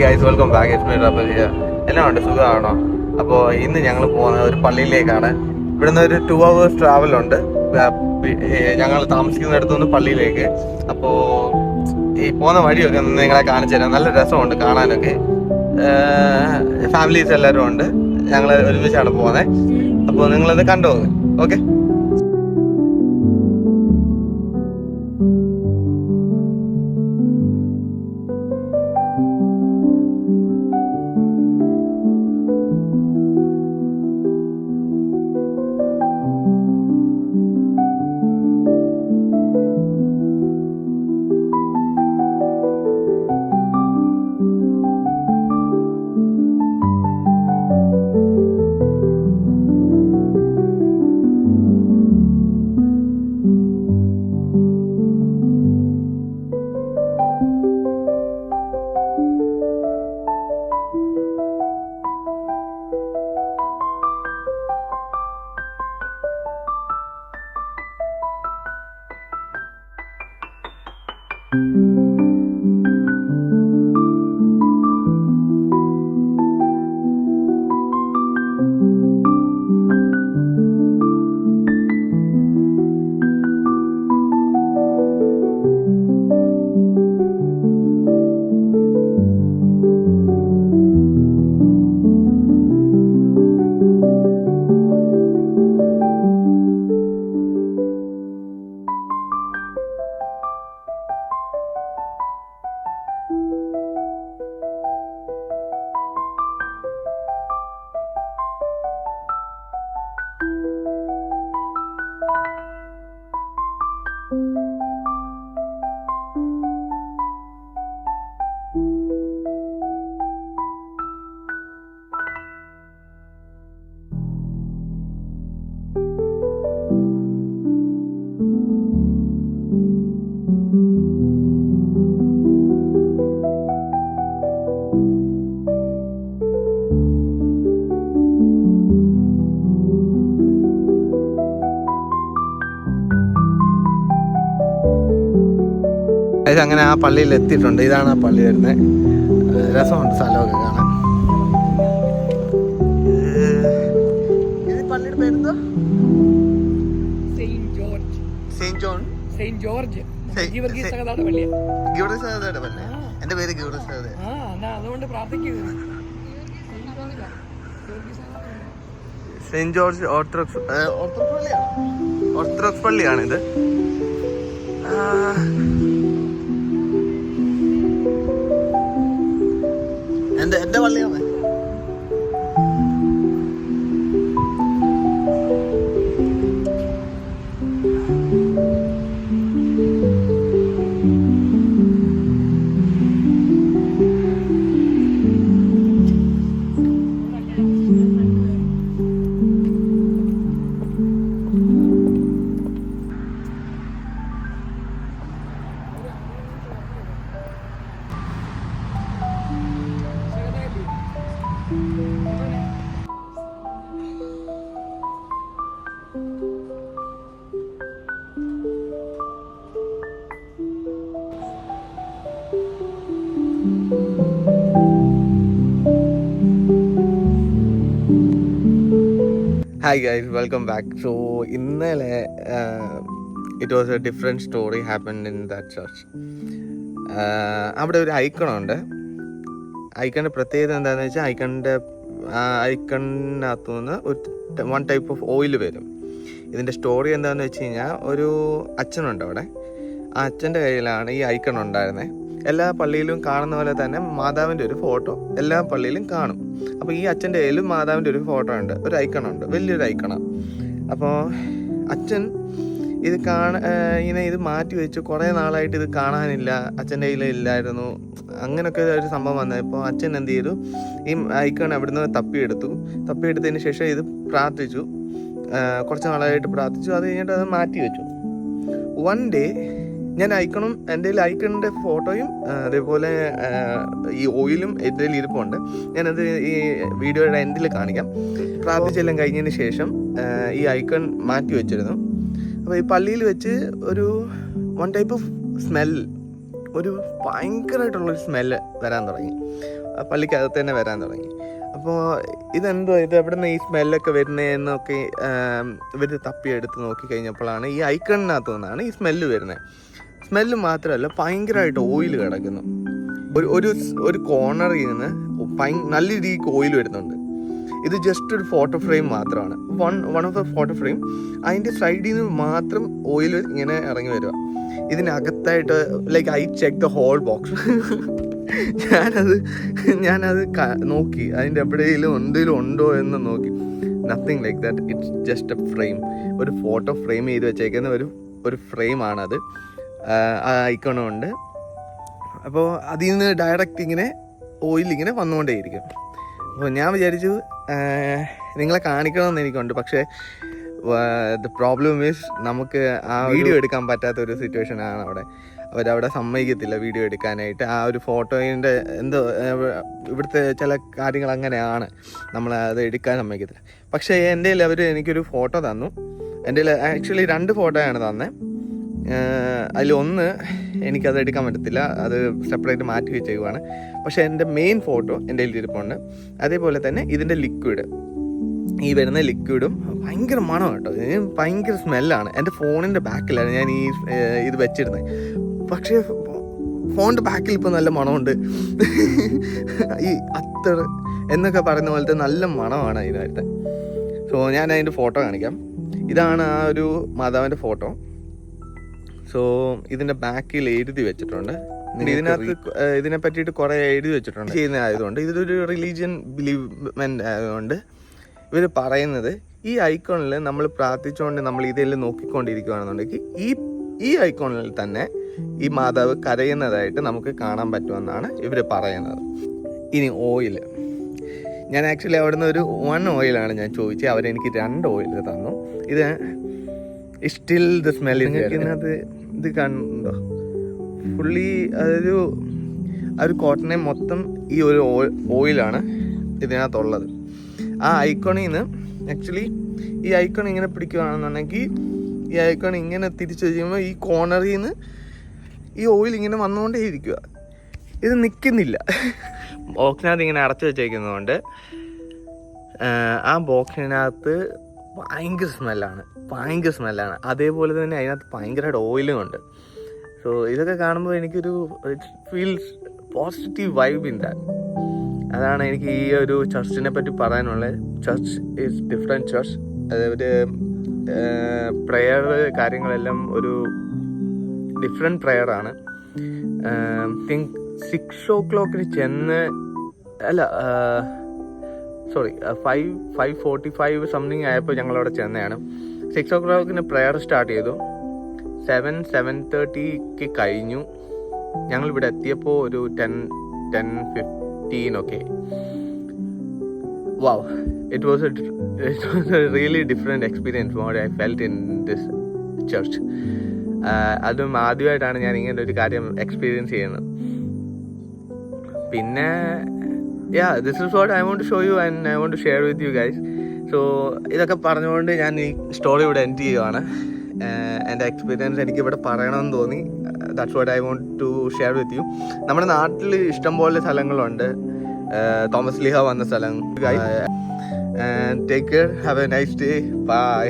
Guys, welcome back. എല്ലാം ഉണ്ട്, സുഖമാണോ? അപ്പോൾ ഇന്ന് ഞങ്ങൾ പോകുന്നത് ഒരു പള്ളിയിലേക്കാണ്. ഇവിടുന്ന് ഒരു 2 hours ട്രാവൽ ഉണ്ട് ഞങ്ങൾ താമസിക്കുന്നിടത്തു നിന്ന് പള്ളിയിലേക്ക്. അപ്പോൾ ഈ പോകുന്ന വഴിയൊക്കെ നിങ്ങളെ കാണിച്ചു തരാം. നല്ല രസമുണ്ട് കാണാനൊക്കെ. ഫാമിലീസ് എല്ലാവരും ഉണ്ട്. ഞങ്ങൾ ഒരുമിച്ചാണ് പോകുന്നത്. അപ്പോൾ നിങ്ങളത് കണ്ടോ? ഓക്കെ. അങ്ങനെ ആ പള്ളിയിൽ എത്തിയിട്ടുണ്ട്. ഇതാണ് ആ പള്ളി വരുന്നത്. രസമുണ്ട് സ്ഥലമൊക്കെ കാണാൻ. പള്ളിയുടെ പേരെന്തോ? Saint George. എന്റെ പേര് സെയിന്റ് ജോർജ് ഓർത്തഡോക്സ് പള്ളിയാണിത്. എന്റെ പള്ളിയാണ്. Hi guys, welcome back. So ഇന്നലെ it was a different story happened in that church. അവിടെ ഒരു ഐക്കണുണ്ട്. ഐക്കണിൻ്റെ പ്രത്യേകത എന്താണെന്ന് വെച്ചാൽ ഐക്കണിനകത്തു നിന്ന് വൺ ടൈപ്പ് ഓഫ് ഓയിൽ വരും. ഇതിൻ്റെ സ്റ്റോറി എന്താണെന്ന് വെച്ച് കഴിഞ്ഞാൽ, ഒരു അച്ഛനുണ്ട് അവിടെ. ആ അച്ഛൻ്റെ കയ്യിലാണ് ഈ ഐക്കൺ ഉണ്ടായിരുന്നത്. എല്ലാ പള്ളിയിലും കാണുന്ന പോലെ തന്നെ മാതാവിൻ്റെ ഒരു ഫോട്ടോ എല്ലാ പള്ളിയിലും കാണും. അപ്പോൾ ഈ അച്ഛൻ്റെ കയ്യിലും മാതാവിൻ്റെ ഒരു ഫോട്ടോ ഉണ്ട്, ഒരു ഐക്കണുണ്ട്, വലിയൊരു ഐക്കണാണ്. അപ്പോൾ അച്ഛൻ ഇത് ഇങ്ങനെ ഇത് മാറ്റി വെച്ച് കുറേ നാളായിട്ട് ഇത് കാണാനില്ല, അച്ഛൻ്റെ കയ്യിൽ ഇല്ലായിരുന്നു. അങ്ങനെയൊക്കെ ഒരു സംഭവം വന്നപ്പോൾ അച്ഛൻ എന്ത് ചെയ്തു, ഈ ഐക്കൺ അവിടുന്ന് തപ്പിയെടുത്തതിന് ശേഷം ഇത് പ്രാർത്ഥിച്ചു. കുറച്ച് നാളായിട്ട് പ്രാർത്ഥിച്ചു. അത് കഴിഞ്ഞിട്ട് അത് മാറ്റി വെച്ചു. വൺ ഡേ ഞാൻ ഐക്കണും എൻ്റെ കയ്യിൽ ഐക്കണിൻ്റെ ഫോട്ടോയും അതേപോലെ ഈ ഓയിലും എൻ്റെ കയ്യിൽ ഇരിപ്പുണ്ട്. ഞാനത് ഈ വീഡിയോയുടെ എൻഡിൽ കാണിക്കാം. പ്രാർത്ഥിച്ചെല്ലാം കഴിഞ്ഞതിന് ശേഷം ഈ ഐക്കൺ മാറ്റി വെച്ചിരുന്നു. അപ്പോൾ ഈ പള്ളിയിൽ വെച്ച് ഒരു വൺ ടൈപ്പ് ഓഫ് സ്മെൽ, ഒരു ഭയങ്കരമായിട്ടുള്ളൊരു സ്മെല്ല് വരാൻ തുടങ്ങി. പള്ളിക്കകത്ത് തന്നെ വരാൻ തുടങ്ങി. അപ്പോൾ ഇതെന്തോ ഇത് എവിടെ നിന്ന് ഈ സ്മെല്ലൊക്കെ വരുന്നതെന്നൊക്കെ ഇവർ തപ്പിയെടുത്ത് നോക്കി കഴിഞ്ഞപ്പോഴാണ് ഈ ഐക്കണിനകത്തു നിന്നാണ് ഈ സ്മെല്ല് വരുന്നത്. സ്മെല്ല് മാത്രമല്ല, ഭയങ്കരമായിട്ട് ഓയിൽ കിടക്കുന്നു. ഒരു കോർണറിൽ നിന്ന് നല്ല രീതിക്ക് ഓയിൽ വരുന്നുണ്ട്. ഇത് ജസ്റ്റ് ഒരു ഫോട്ടോ ഫ്രെയിം മാത്രമാണ്, one of the photo frame. അതിൻ്റെ സൈഡിൽ നിന്ന് മാത്രം ഓയിൽ ഇങ്ങനെ ഇറങ്ങി വരിക. ഇതിനകത്തായിട്ട് like I check the whole box. ഞാനത് നോക്കി, അതിൻ്റെ എവിടെയെങ്കിലും എന്തെങ്കിലും ഉണ്ടോ എന്ന് നോക്കി. Nothing like that. It's just a frame, ഒരു ഫോട്ടോ ഫ്രെയിം ചെയ്ത് വെച്ചേക്കുന്ന ഒരു ഫ്രെയിമാണത്. ആ ഐക്കണും ഉണ്ട്. അപ്പോൾ അതിൽ നിന്ന് ഡയറക്റ്റ് ഇങ്ങനെ ഓയിൽ ഇങ്ങനെ വന്നുകൊണ്ടേയിരിക്കും. അപ്പോൾ ഞാൻ വിചാരിച്ചു നിങ്ങളെ കാണിക്കണമെന്ന് എനിക്കുണ്ട്. പക്ഷേ ദ പ്രോബ്ലം ഈസ് നമുക്ക് ആ വീഡിയോ എടുക്കാൻ പറ്റാത്തൊരു സിറ്റുവേഷനാണ് അവിടെ. അവരവിടെ സമ്മതിക്കത്തില്ല വീഡിയോ എടുക്കാനായിട്ട്. ആ ഒരു ഫോട്ടോയിൻ്റെ എന്തോ ഇവിടുത്തെ ചില കാര്യങ്ങൾ അങ്ങനെയാണ്, നമ്മൾ അത് എടുക്കാൻ സമ്മതിക്കത്തില്ല. പക്ഷേ എൻ്റെ കയ്യിൽ അവർ എനിക്കൊരു ഫോട്ടോ തന്നു. എൻ്റെ കയ്യിൽ ആക്ച്വലി 2 ഫോട്ടോയാണ് തന്നെ. അതിലൊന്ന് എനിക്കത് എടുക്കാൻ പറ്റത്തില്ല, അത് സെപ്പറേറ്റ് മാറ്റി വെച്ചേക്കുവാണ്. പക്ഷേ എൻ്റെ മെയിൻ ഫോട്ടോ എൻ്റെ കയ്യിൽ ഇരിപ്പുണ്ട്. അതേപോലെ തന്നെ ഇതിൻ്റെ ലിക്വിഡ്, ഈ വരുന്ന ലിക്വിഡും ഭയങ്കര മണം കേട്ടോ. ഇതിന് ഭയങ്കര സ്മെല്ലാണ്. എൻ്റെ ഫോണിൻ്റെ ബാക്കിലാണ് ഞാൻ ഇത് വെച്ചിരുന്നത്. പക്ഷേ ഫോണിൻ്റെ ബാക്കിൽ ഇപ്പോൾ നല്ല മണമുണ്ട്. ഈ അത്തർ എന്നൊക്കെ പറയുന്ന പോലത്തെ നല്ല മണമാണ് അതിനകത്ത്. സോ ഞാൻ അതിൻ്റെ ഫോട്ടോ കാണിക്കാം. ഇതാണ് ആ ഒരു മാതാവിൻ്റെ ഫോട്ടോ. സോ ഇതിൻ്റെ ബാക്കിൽ എഴുതി വെച്ചിട്ടുണ്ട്. ഇതിനകത്ത് ഇതിനെ പറ്റിയിട്ട് കുറേ എഴുതി വെച്ചിട്ടുണ്ട്. ചെയ്യുന്നതായതുകൊണ്ട് ഇതൊരു റിലീജിയൻ ബിലീവ്മെൻ്റ് ആയതുകൊണ്ട് ഇവർ പറയുന്നത് ഈ ഐക്കോണിൽ നമ്മൾ പ്രാർത്ഥിച്ചുകൊണ്ട് നമ്മൾ ഇതെല്ലാം നോക്കിക്കൊണ്ടിരിക്കുകയാണെന്നുണ്ടെങ്കിൽ ഈ ഐക്കോണിൽ തന്നെ ഈ മാതാവ് കരയുന്നതായിട്ട് നമുക്ക് കാണാൻ പറ്റുമെന്നാണ് ഇവർ പറയുന്നത്. ഇനി ഓയിൽ, ഞാൻ ആക്ച്വലി അവിടെ നിന്ന് ഒരു 1 ഓയിലാണ് ഞാൻ ചോദിച്ചത്. അവരെനിക്ക് 2 ഓയിൽ തന്നു. ഇത് സ്റ്റിൽ ദ സ്മെൽ. ഇതിനകത്ത് ഇത് കണ്ടോ, ഫുള്ളി അതൊരു ആ ഒരു കോട്ടനെ മൊത്തം ഈ ഒരു ഓയിലാണ് ഇതിനകത്തുള്ളത്. ആ ഐക്കണിൽ നിന്ന് ആക്ച്വലി ഈ ഐക്കൺ ഇങ്ങനെ പിടിക്കുകയാണെന്നുണ്ടെങ്കിൽ ഈ ഐക്കൺ ഇങ്ങനെ തിരിച്ചു കഴിയുമ്പോൾ ഈ കോർണറിൽ നിന്ന് ഈ ഓയിൽ ഇങ്ങനെ വന്നുകൊണ്ടേ ഇരിക്കുക. ഇത് നിൽക്കുന്നില്ല. ബോക്സിനകത്ത് ഇങ്ങനെ അടച്ചു വെച്ചേക്കുന്നതുകൊണ്ട് ആ ബോക്സിനകത്ത് ഭയങ്കര സ്മെല്ലാണ്. അതേപോലെ തന്നെ അതിനകത്ത് ഭയങ്കരമായിട്ട് ഓയിലും ഉണ്ട്. സോ ഇതൊക്കെ കാണുമ്പോൾ എനിക്കൊരു feels positive vibe in that. അതാണ് എനിക്ക് ഈ ഒരു ചർച്ചിനെ പറ്റി പറയാനുള്ളത്. Church is different church. അതായത് പ്രെയർ കാര്യങ്ങളെല്ലാം ഒരു ഡിഫറെൻറ്റ് പ്രെയറാണ്. തിങ്ക് 6 o'clock ചെന്ന് അല്ല 5:45 സംതിങ് ആയപ്പോൾ ഞങ്ങളവിടെ ചെന്നതാണ്. 6 o'clock പ്രെയർ സ്റ്റാർട്ട് ചെയ്തു. 7:30 കഴിഞ്ഞു. ഞങ്ങളിവിടെ എത്തിയപ്പോൾ ഒരു 10:15 ഒക്കെ. Wow, it was a really different experience what I felt in this church. അതും ആദ്യമായിട്ടാണ് ഞാൻ ഇങ്ങനെ ഒരു കാര്യം എക്സ്പീരിയൻസ് ചെയ്യുന്നത്. പിന്നെ this is what I want to show you and I want to share with you guys. So ഇതൊക്കെ പറഞ്ഞുകൊണ്ട് ഞാൻ ഈ സ്റ്റോറി ഇവിടെ എൻഡ് ചെയ്യുവാണ്. എൻ്റെ എക്സ്പീരിയൻസ് എനിക്കിവിടെ പറയണമെന്ന് തോന്നി. That's what I want to share with you. നമ്മുടെ നാട്ടിൽ ഇഷ്ടംപോലെ സ്ഥലങ്ങളുണ്ട്, തോമസ് ലീഹ വന്ന സ്ഥലം. Take care, have a nice day, by.